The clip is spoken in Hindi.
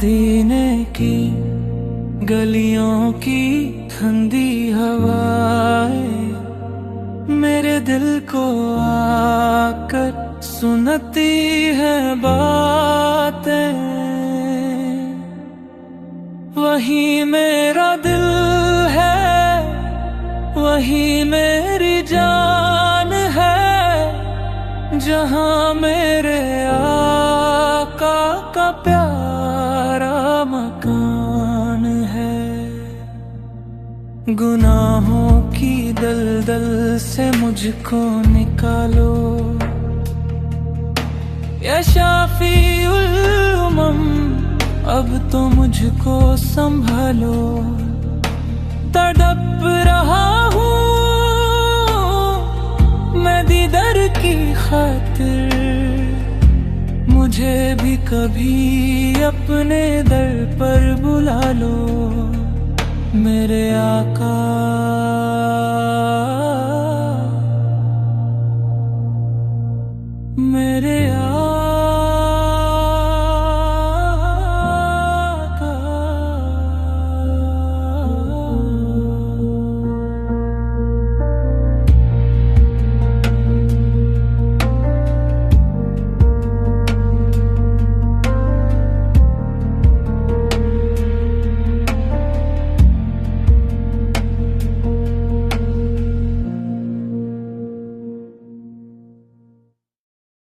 मदीने की गलियों की ठंडी हवाएं मेरे दिल को आकर सुनती है बातें। वही मेरा दिल है, वही मेरी जान है, जहां मेरे आका का प्यारा मकान है। गुनाहों की दलदल से मुझको निकालो, या शाफी उल उमम अब तो मुझको संभालो। तड़प रहा हूँ मैं दीदार की खातिर, मुझे भी कभी अपने दर पर बुला लो मेरे आका। मेरे